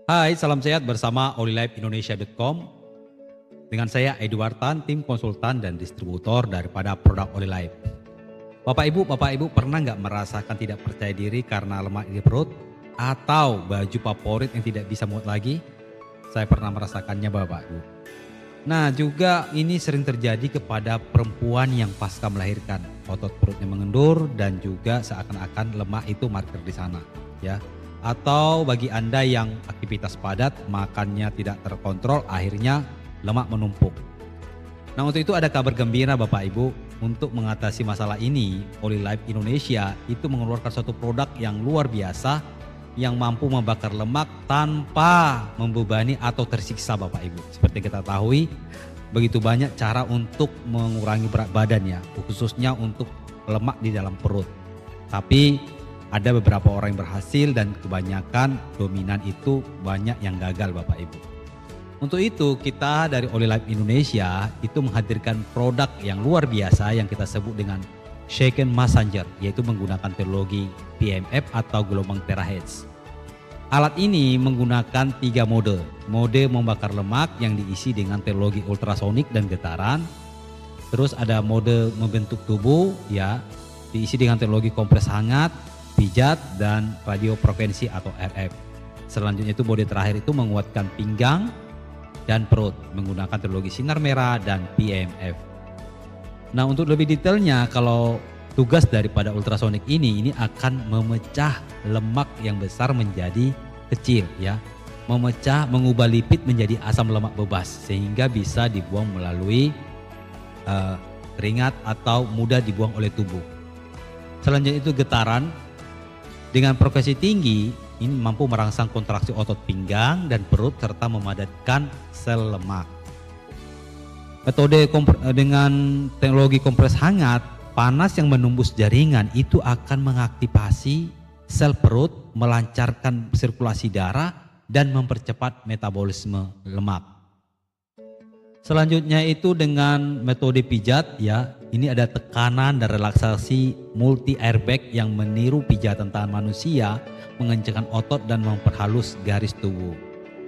Hai, salam sehat bersama olilifeindonesia.com. Dengan saya Edward Tan, tim konsultan dan distributor daripada produk Olilife. Bapak Ibu pernah nggak merasakan tidak percaya diri karena lemak di perut? Atau baju favorit yang tidak bisa muat lagi? Saya pernah merasakannya Bapak Ibu. Nah juga ini sering terjadi kepada perempuan yang pasca melahirkan. Otot perutnya mengendur dan juga seakan-akan lemak itu marker di sana. Ya. Atau bagi Anda yang aktivitas padat, makannya tidak terkontrol, akhirnya lemak menumpuk. Nah untuk itu ada kabar gembira Bapak Ibu, untuk mengatasi masalah ini, Olilife Indonesia itu mengeluarkan suatu produk yang luar biasa yang mampu membakar lemak tanpa membebani atau tersiksa Bapak Ibu. Seperti kita ketahui, begitu banyak cara untuk mengurangi berat badan ya, khususnya untuk lemak di dalam perut. Tapi ada beberapa orang yang berhasil dan kebanyakan dominan itu banyak yang gagal Bapak Ibu. Untuk itu kita dari Olilife Indonesia itu menghadirkan produk yang luar biasa yang kita sebut dengan Shaken Massager, yaitu menggunakan teknologi PMF atau gelombang terahertz. Alat ini menggunakan 3 mode. Mode membakar lemak yang diisi dengan teknologi ultrasonik dan getaran. Terus ada mode membentuk tubuh ya, diisi dengan teknologi kompres hangat, pijat, dan radio frekuensi atau RF. Selanjutnya itu mode terakhir itu menguatkan pinggang dan perut menggunakan teknologi sinar merah dan PMF. Nah untuk lebih detailnya, kalau tugas daripada ultrasonik ini akan memecah lemak yang besar menjadi kecil ya, mengubah lipid menjadi asam lemak bebas sehingga bisa dibuang melalui keringat atau mudah dibuang oleh tubuh. Selanjutnya itu getaran. Dengan frekuensi tinggi, ini mampu merangsang kontraksi otot pinggang dan perut serta memadatkan sel lemak. Metode dengan teknologi kompres hangat, panas yang menembus jaringan itu akan mengaktifasi sel perut, melancarkan sirkulasi darah dan mempercepat metabolisme lemak. Selanjutnya itu dengan metode pijat ya, ini ada tekanan dan relaksasi multi airbag yang meniru pijatan tangan manusia, mengencangkan otot dan memperhalus garis tubuh.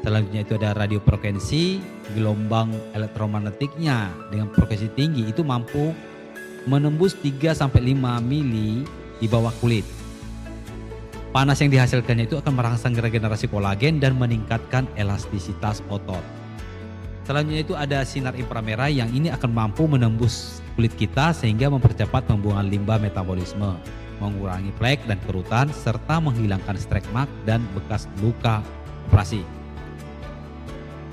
Selanjutnya itu ada radio frekuensi, gelombang elektromagnetiknya dengan frekuensi tinggi itu mampu menembus 3-5 mili di bawah kulit. Panas yang dihasilkannya itu akan merangsang regenerasi kolagen dan meningkatkan elastisitas otot. Selanjutnya itu ada sinar inframerah yang ini akan mampu menembus kulit kita sehingga mempercepat pembuangan limbah metabolisme, mengurangi flek dan kerutan, serta menghilangkan strek mark dan bekas luka operasi.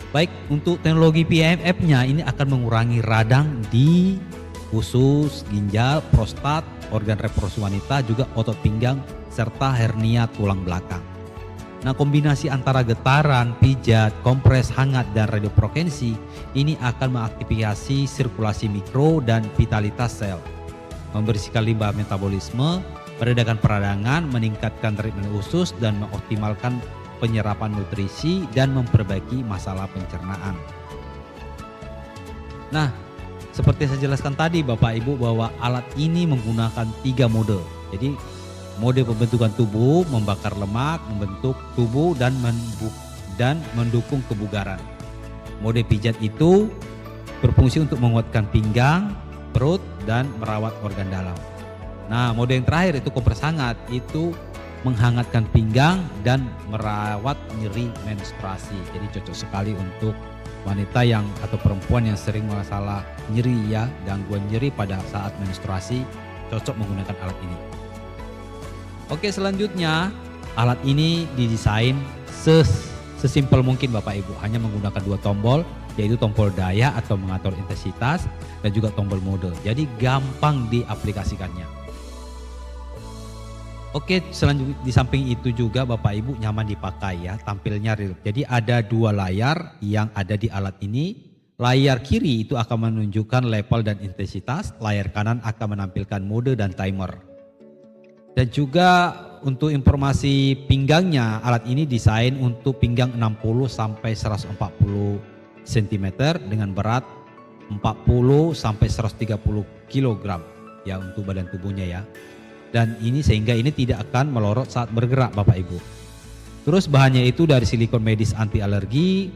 Baik, untuk teknologi PMF-nya ini akan mengurangi radang di usus, ginjal, prostat, organ reproduksi wanita, juga otot pinggang, serta hernia tulang belakang. Nah kombinasi antara getaran, pijat, kompres hangat, dan radio frekuensi ini akan mengaktifasi sirkulasi mikro dan vitalitas sel, membersihkan limbah metabolisme, meredakan peradangan, meningkatkan ritme usus, dan mengoptimalkan penyerapan nutrisi dan memperbaiki masalah pencernaan. Nah seperti saya jelaskan tadi Bapak Ibu bahwa alat ini menggunakan 3 mode. Jadi mode pembentukan tubuh, membakar lemak, membentuk tubuh, dan mendukung kebugaran. Mode pijat itu berfungsi untuk menguatkan pinggang, perut, dan merawat organ dalam. Nah mode yang terakhir itu kompres hangat, itu menghangatkan pinggang dan merawat nyeri menstruasi. Jadi cocok sekali untuk wanita yang atau perempuan yang sering masalah nyeri ya, gangguan nyeri pada saat menstruasi, cocok menggunakan alat ini. Oke, selanjutnya alat ini didesain sesimpel mungkin Bapak Ibu, hanya menggunakan 2 tombol, yaitu tombol daya atau mengatur intensitas dan juga tombol mode. Jadi gampang diaplikasikannya. Oke, selanjutnya di samping itu juga Bapak Ibu nyaman dipakai ya, tampilnya real. Jadi ada 2 layar yang ada di alat ini. Layar kiri itu akan menunjukkan level dan intensitas, layar kanan akan menampilkan mode dan timer. Dan juga untuk informasi pinggangnya, alat ini desain untuk pinggang 60-140 cm dengan berat 40-130 kg ya untuk badan tubuhnya ya. Dan ini sehingga ini tidak akan melorot saat bergerak Bapak Ibu. Terus bahannya itu dari silikon medis anti alergi,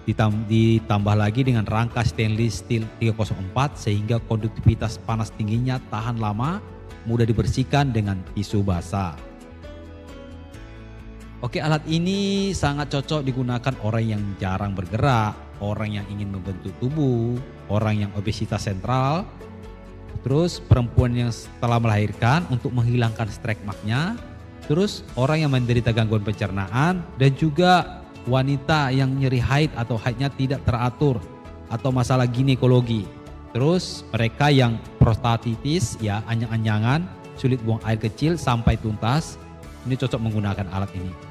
ditambah lagi dengan rangka stainless steel 304 sehingga konduktivitas panas tingginya tahan lama, mudah dibersihkan dengan tisu basah. Oke, alat ini sangat cocok digunakan orang yang jarang bergerak, orang yang ingin membentuk tubuh, orang yang obesitas sentral, terus perempuan yang setelah melahirkan untuk menghilangkan stomachnya, terus orang yang menderita gangguan pencernaan, dan juga wanita yang nyeri haid atau haidnya tidak teratur atau masalah ginekologi. Terus mereka yang prostatitis ya, anyang-anyangan, sulit buang air kecil sampai tuntas, ini cocok menggunakan alat ini.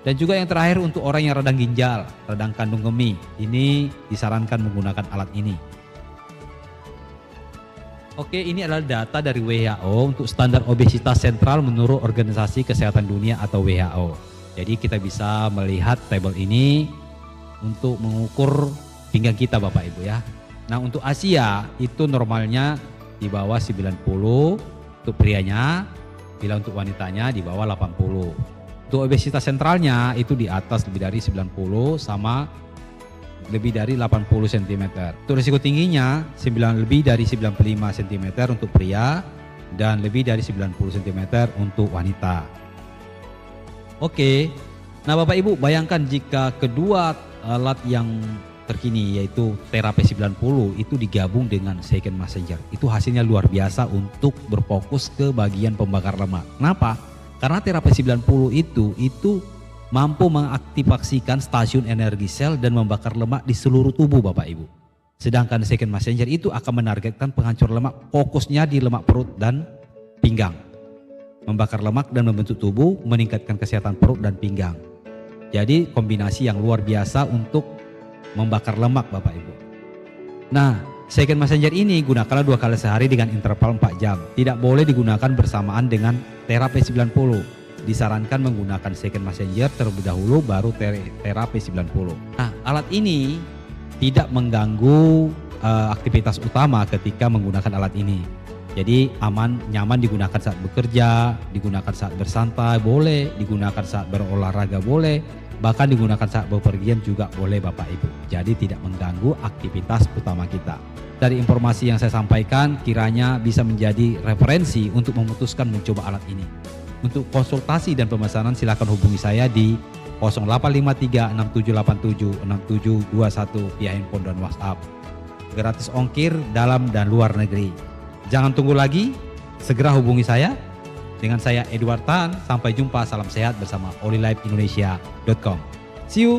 Dan juga yang terakhir untuk orang yang radang ginjal, radang kandung kemih, ini disarankan menggunakan alat ini. Oke, ini adalah data dari WHO untuk standar obesitas sentral menurut Organisasi Kesehatan Dunia atau WHO. Jadi kita bisa melihat tabel ini untuk mengukur pinggang kita Bapak Ibu ya. Nah untuk Asia itu normalnya di bawah 90 untuk prianya, bila untuk wanitanya di bawah 80. Untuk obesitas sentralnya itu di atas lebih dari 90 sama lebih dari 80 cm. Untuk risiko tingginya lebih dari 95 cm untuk pria dan lebih dari 90 cm untuk wanita. Oke, nah Bapak Ibu bayangkan jika kedua alat yang terkini yaitu terapi 90 itu digabung dengan second messenger. Itu hasilnya luar biasa untuk berfokus ke bagian pembakar lemak. Kenapa? Karena terapi 90 itu mampu mengaktifasikan stasiun energi sel dan membakar lemak di seluruh tubuh Bapak Ibu. Sedangkan second messenger itu akan menargetkan penghancur lemak, fokusnya di lemak perut dan pinggang. Membakar lemak dan membentuk tubuh, meningkatkan kesehatan perut dan pinggang. Jadi kombinasi yang luar biasa untuk membakar lemak Bapak Ibu. Nah, second messenger ini gunakanlah 2 kali sehari dengan interval 4 jam. Tidak boleh digunakan bersamaan dengan terapi 90. Disarankan menggunakan second messenger terlebih dahulu baru terapi 90. Nah, alat ini tidak mengganggu aktivitas utama ketika menggunakan alat ini. Jadi aman, nyaman digunakan saat bekerja, digunakan saat bersantai boleh, digunakan saat berolahraga boleh, bahkan digunakan saat bepergian juga boleh Bapak Ibu. Jadi tidak mengganggu aktivitas utama kita. Dari informasi yang saya sampaikan kiranya bisa menjadi referensi untuk memutuskan mencoba alat ini. Untuk konsultasi dan pemesanan silakan hubungi saya di 0853 6787 6721 via handphone dan WhatsApp. Gratis ongkir dalam dan luar negeri. Jangan tunggu lagi, segera hubungi saya. Dengan saya Edward Tan, sampai jumpa, salam sehat bersama olilifeindonesia.com. See you.